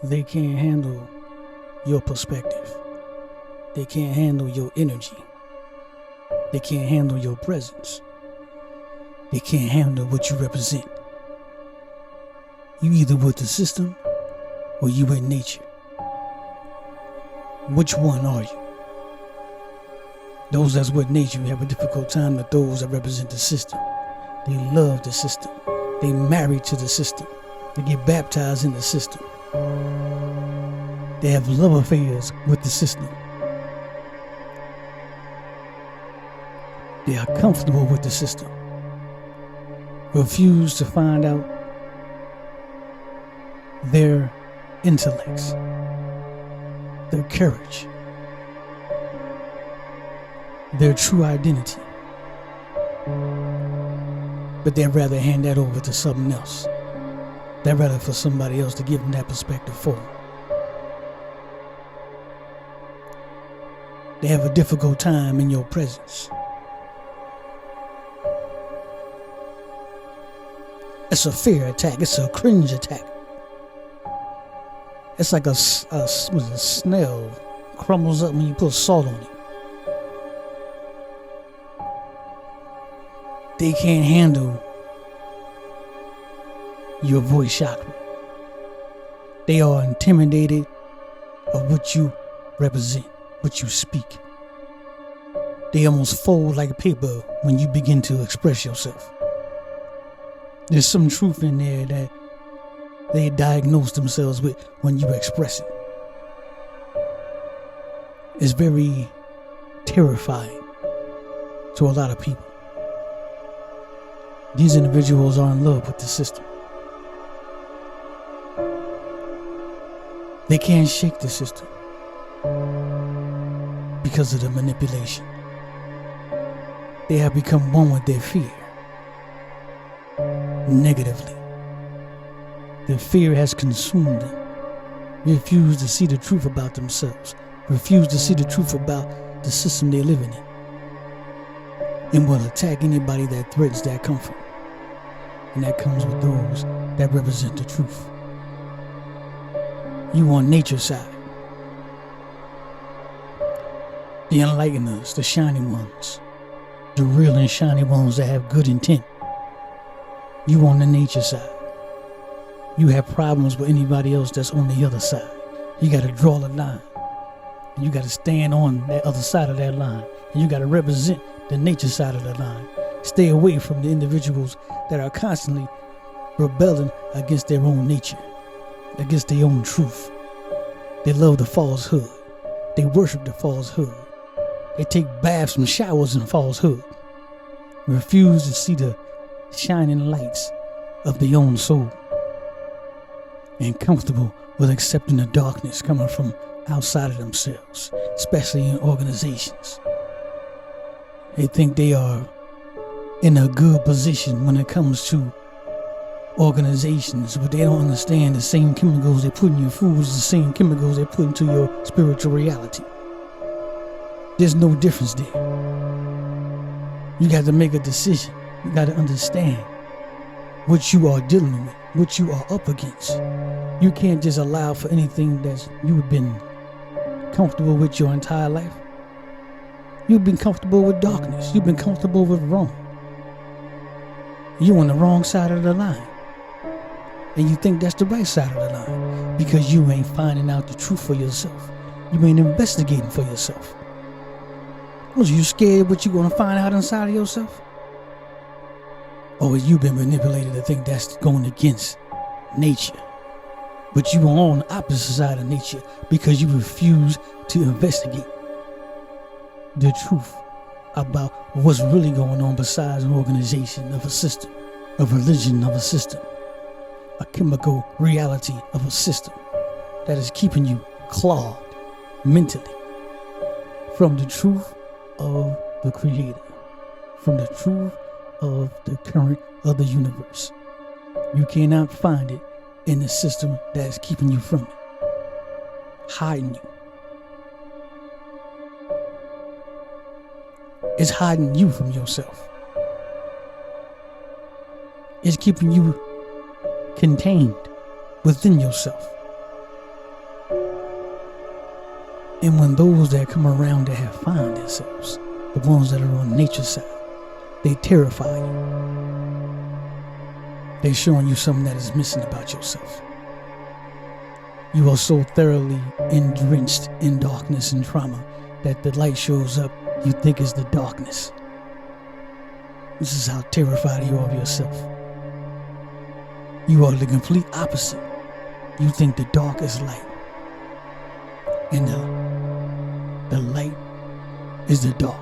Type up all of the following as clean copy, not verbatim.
They can't handle your perspective. They can't handle your energy. They can't handle your presence. They can't handle what you represent. You either with the system or you in nature. Which one are you? Those that's with nature have a difficult time with those that represent the system. They love the system. They marry to the system. They get baptized in the system. They have love affairs with the system. They are comfortable with the system. Refuse to find out their intellects, their courage, their true identity. But they'd rather hand that over to something else. They'd rather for somebody else to give them that perspective for them. They have a difficult time in your presence. It's a fear attack. It's a cringe attack. It's like a snail crumbles up when you put salt on it. They can't handle your voice chakra. They are intimidated of what you represent, what you speak. They almost fold like paper when you begin to express yourself. There's some truth in there that they diagnose themselves with when you express it. It's very terrifying to a lot of people. These individuals are in love with the system. They can't shake the system because of the manipulation. They have become one with their fear. Negatively. Their fear has consumed them. Refuse to see the truth about themselves. Refuse to see the truth about the system they're living in. And will attack anybody that threatens that comfort. And that comes with those that represent the truth. You on nature's side. The enlighteners, the shining ones. The real and shiny ones that have good intent. You on the nature side. You have problems with anybody else that's on the other side. You got to draw the line. And you got to stand on that other side of that line. And you got to represent the nature side of the line. Stay away from the individuals that are constantly rebelling against their own nature, against their own truth. They love the falsehood. They worship the falsehood. They take baths and showers in falsehood. Refuse to see the shining lights of their own soul, and comfortable with accepting the darkness coming from outside of themselves, especially in organizations. They think they are in a good position when it comes to organizations, but they don't understand the same chemicals they put in your food is the same chemicals they put into your spiritual reality. There's no difference there. You got to make a decision. You got to understand what you are dealing with, what you are up against. You can't just allow for anything that you've been comfortable with your entire life. You've been comfortable with darkness. You've been comfortable with wrong. You're on the wrong side of the line. And you think that's the right side of the line because you ain't finding out the truth for yourself. You ain't investigating for yourself. Was you scared what you're going to find out inside of yourself? Or have you been manipulated to think that's going against nature? But you are on the opposite side of nature because you refuse to investigate the truth about what's really going on besides an organization of a system, a religion of a system, a chemical reality of a system that is keeping you clogged mentally from the truth of the Creator, from the truth of the current of the universe. You cannot find it in the system that is keeping you from it, hiding you. It's hiding you from yourself. It's keeping you contained within yourself. And when those that come around that have found themselves, the ones that are on nature's side, they terrify you. They're showing you something that is missing about yourself. You are so thoroughly drenched in darkness and trauma that the light shows up, you think it's the darkness. This is how terrified you are of yourself. You are the complete opposite. You think the dark is light. And the light is the dark.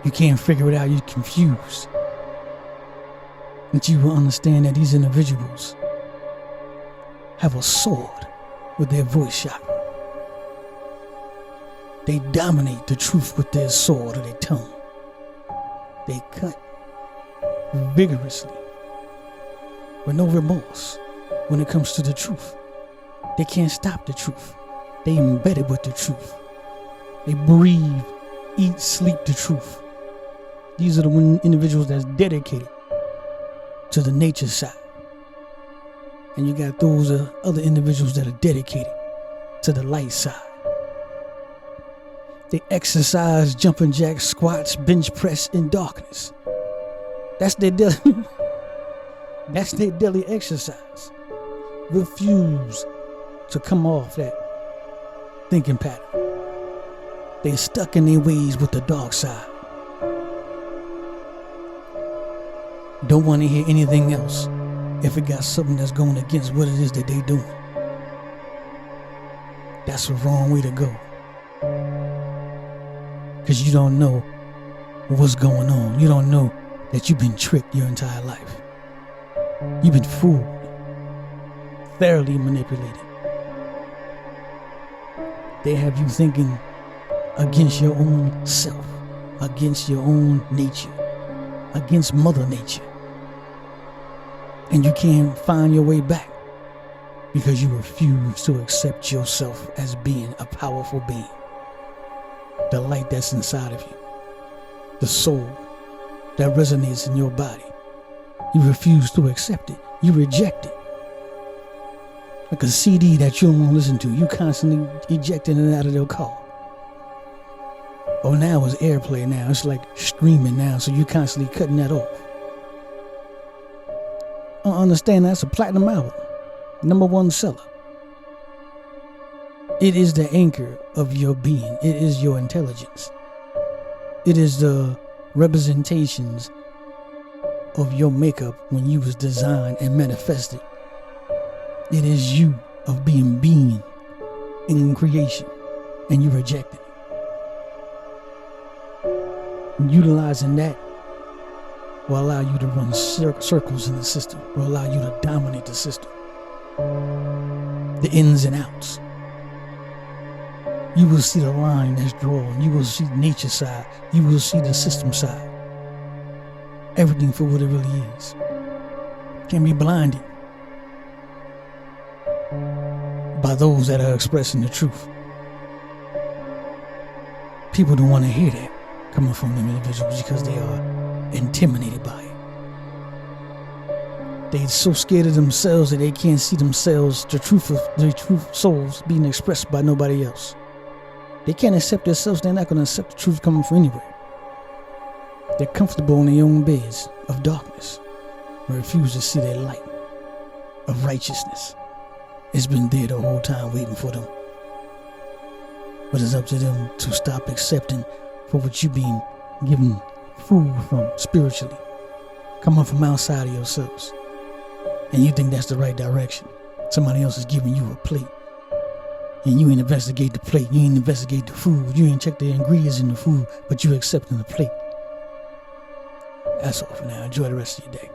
You can't figure it out, you're confused. But you will understand that these individuals have a sword with their voice chakra. They dominate the truth with their sword or their tongue. They cut vigorously with no remorse when it comes to the truth. They can't stop the truth. They embedded with the truth. They breathe, eat, sleep the truth. These are the individuals that's dedicated to the nature side. And you got those other individuals that are dedicated to the light side. They exercise, jumping jacks, squats, bench press in darkness. That's their daily, that's their daily exercise. Refuse to come off that thinking pattern. They're stuck in their ways with the dark side. Don't want to hear anything else if it got something that's going against what it is that they doing. That's the wrong way to go. Because you don't know what's going on. You don't know that you've been tricked your entire life. You've been fooled, thoroughly manipulated. They have you thinking against your own self, against your own nature, against Mother Nature. And you can't find your way back because you refuse to accept yourself as being a powerful being. The light that's inside of you, the soul that resonates in your body. You refuse to accept it. You reject it. Like a CD that you don't want to listen to, you constantly ejecting it out of your car. Oh, now it's AirPlay now. It's like streaming now, so you constantly cutting that off. I understand that's a platinum album, #1 seller. It is the anchor of your being. It is your intelligence. It is the representations of your makeup when you was designed and manifested. It is you of being in creation, and you reject it. Utilizing that will allow you to run circles in the system, will allow you to dominate the system, the ins and outs. You will see the line that's drawn. You will see nature side. You will see the system side. Everything for what it really is. Can be blinded by those that are expressing the truth. People don't want to hear that coming from them individuals because they are intimidated by it. They're so scared of themselves that they can't see themselves, the truth of their true souls being expressed by nobody else. They can't accept themselves, they're not going to accept the truth coming from anywhere. They're comfortable in their own beds of darkness and refuse to see their light of righteousness. It's been there the whole time waiting for them. But it's up to them to stop accepting for what you've been given food from spiritually, coming from outside of yourselves. And you think that's the right direction. Somebody else is giving you a plate. And you ain't investigate the plate. You ain't investigate the food. You ain't check the ingredients in the food, but you accepting the plate. That's all for now. Enjoy the rest of your day.